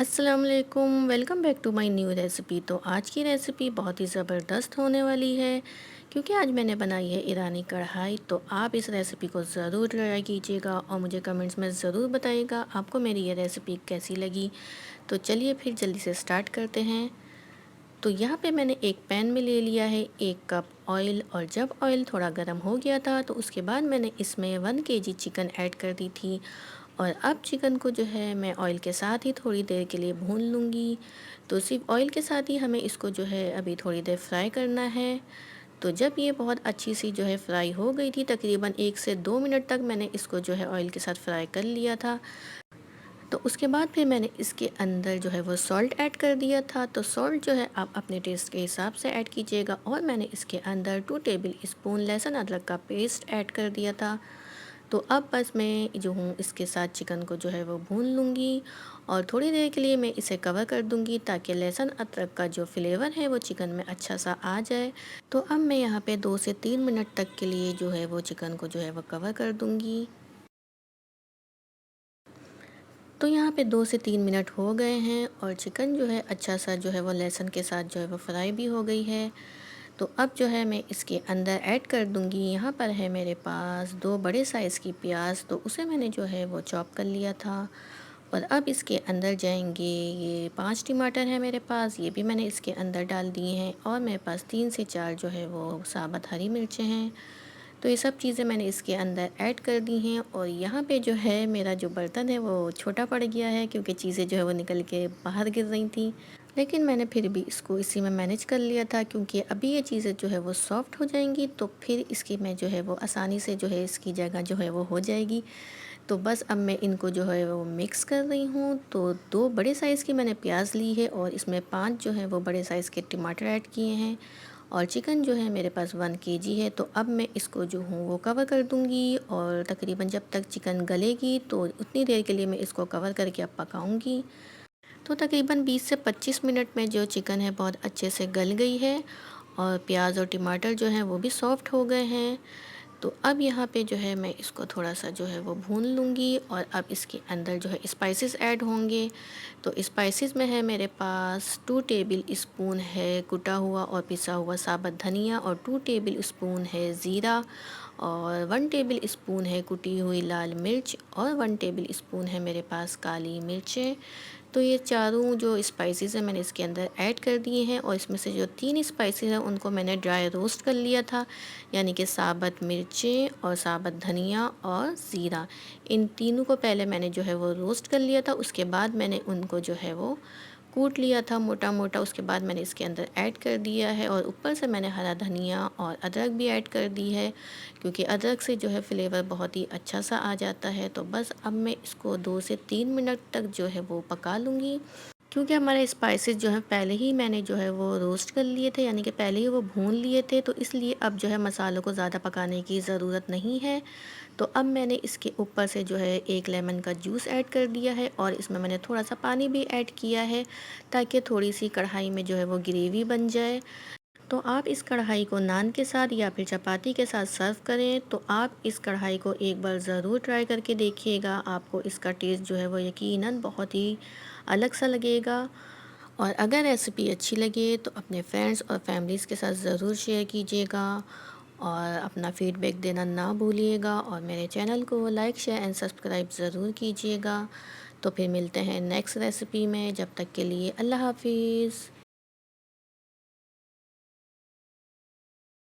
अस्सलाम वालेकुम, welcome back to my new recipe. तो आज की रेसिपी बहुत ही ज़बरदस्त होने वाली है क्योंकि आज मैंने बनाई है ईरानी कढ़ाई। तो आप इस रेसिपी को ज़रूर ट्राई कीजिएगा और मुझे कमेंट्स में ज़रूर बताइएगा आपको मेरी ये रेसिपी कैसी लगी। तो चलिए फिर जल्दी से स्टार्ट करते हैं। तो यहाँ पे मैंने एक पैन में ले लिया है 1 कप ऑयल, और जब ऑयल थोड़ा गर्म हो गया था तो उसके बाद मैंने इसमें 1 kg चिकन ऐड कर दी थी। और अब चिकन को जो है मैं ऑयल के साथ ही थोड़ी देर के लिए भून लूँगी। तो सिर्फ ऑयल के साथ ही हमें इसको जो है अभी थोड़ी देर फ्राई करना है। तो जब ये बहुत अच्छी सी जो है फ्राई हो गई थी, तकरीबन 1 से 2 मिनट तक मैंने इसको जो है ऑयल के साथ फ्राई कर लिया था। तो उसके बाद फिर मैंने इसके अंदर जो है वो सॉल्ट ऐड कर दिया था। तो सॉल्ट जो है आप अपने टेस्ट के हिसाब से ऐड कीजिएगा। और मैंने इसके अंदर 2 टेबल स्पून लहसुन अदरक का पेस्ट ऐड कर दिया था। तो अब बस मैं जो हूँ इसके साथ चिकन को जो है वो भून लूँगी, और थोड़ी देर के लिए मैं इसे कवर कर दूँगी ताकि लहसुन अदरक का जो फ्लेवर है वो चिकन में अच्छा सा आ जाए। तो अब मैं यहाँ पे 2 से 3 मिनट तक के लिए जो है वो चिकन को जो है वो कवर कर दूँगी। तो यहाँ पे 2 से 3 मिनट हो गए हैं और चिकन जो है अच्छा सा जो है वो लहसुन के साथ जो है वो फ्राई भी हो गई है। तो अब जो है मैं इसके अंदर ऐड कर दूँगी, यहाँ पर है मेरे पास 2 बड़े साइज़ की प्याज, तो उसे मैंने जो है वो चॉप कर लिया था। और अब इसके अंदर जाएंगे ये 5 टमाटर हैं मेरे पास, ये भी मैंने इसके अंदर डाल दिए हैं। और मेरे पास 3 से 4 जो है वो साबुत हरी मिर्चें हैं। तो ये सब चीज़ें मैंने इसके अंदर ऐड कर दी हैं। और यहाँ पे जो है मेरा जो बर्तन है वो छोटा पड़ गया है क्योंकि चीज़ें जो है वो निकल के बाहर गिर रही थी। लेकिन मैंने फिर भी इसको इसी में मैनेज कर लिया था क्योंकि अभी ये चीज़ें जो है वो सॉफ्ट हो जाएंगी तो फिर इसकी मैं जो है वो आसानी से जो है इसकी जगह जो है वो हो जाएगी। तो बस अब मैं इनको जो है वो मिक्स कर रही हूँ। तो 2 बड़े साइज़ की मैंने प्याज ली है और इसमें 5 जो है वो बड़े साइज़ के टमाटर ऐड किए हैं। और चिकन जो है मेरे पास 1 kg है। तो अब मैं इसको जो हूँ वो कवर कर दूँगी, और तकरीबन जब तक चिकन गलेगी तो उतनी देर के लिए मैं इसको कवर करके अब पकाऊँगी। तो तकरीबन 20 से 25 मिनट में जो चिकन है बहुत अच्छे से गल गई है, और प्याज और टमाटर जो हैं वो भी सॉफ्ट हो गए हैं। तो अब यहाँ पे जो है मैं इसको थोड़ा सा जो है वो भून लूँगी, और अब इसके अंदर जो है स्पाइसेस ऐड होंगे। तो स्पाइसेस में है मेरे पास 2 टेबल स्पून है कुटा हुआ और पिसा हुआ साबुत धनिया, और 2 टेबल स्पून है ज़ीरा, और 1 टेबल स्पून है कुटी हुई लाल मिर्च, और 1 टेबल स्पून है मेरे पास काली मिर्चें। तो ये चारों जो स्पाइसेस हैं मैंने इसके अंदर ऐड कर दिए हैं, और इसमें से जो 3 स्पाइसेस हैं उनको मैंने ड्राई रोस्ट कर लिया था, यानी कि साबुत मिर्चें और साबुत धनिया और ज़ीरा। इन तीनों को पहले मैंने जो है वो रोस्ट कर लिया था, उसके बाद मैंने उनको जो है वो कूट लिया था मोटा मोटा। उसके बाद मैंने इसके अंदर ऐड कर दिया है, और ऊपर से मैंने हरा धनिया और अदरक भी ऐड कर दी है क्योंकि अदरक से जो है फ्लेवर बहुत ही अच्छा सा आ जाता है। तो बस अब मैं इसको 2 से 3 मिनट तक जो है वो पका लूँगी, क्योंकि हमारे स्पाइसेस जो हैं पहले ही मैंने जो है वो रोस्ट कर लिए थे, यानी कि पहले ही वो भून लिए थे। तो इसलिए अब जो है मसालों को ज़्यादा पकाने की ज़रूरत नहीं है। तो अब मैंने इसके ऊपर से जो है 1 लेमन का जूस ऐड कर दिया है, और इसमें मैंने थोड़ा सा पानी भी ऐड किया है ताकि थोड़ी सी कढ़ाई में जो है वो ग्रेवी बन जाए। तो आप इस कढ़ाई को नान के साथ या फिर चपाती के साथ सर्व करें। तो आप इस कढ़ाई को एक बार ज़रूर ट्राई करके देखिएगा, आपको इसका टेस्ट जो है वो यकीनन बहुत ही अलग सा लगेगा। और अगर रेसिपी अच्छी लगे तो अपने फ्रेंड्स और फैमिलीज़ के साथ ज़रूर शेयर कीजिएगा, और अपना फीडबैक देना ना भूलिएगा, और मेरे चैनल को लाइक शेयर एंड सब्सक्राइब ज़रूर कीजिएगा। तो फिर मिलते हैं नेक्स्ट रेसिपी में, जब तक के लिए अल्लाह हाफिज़।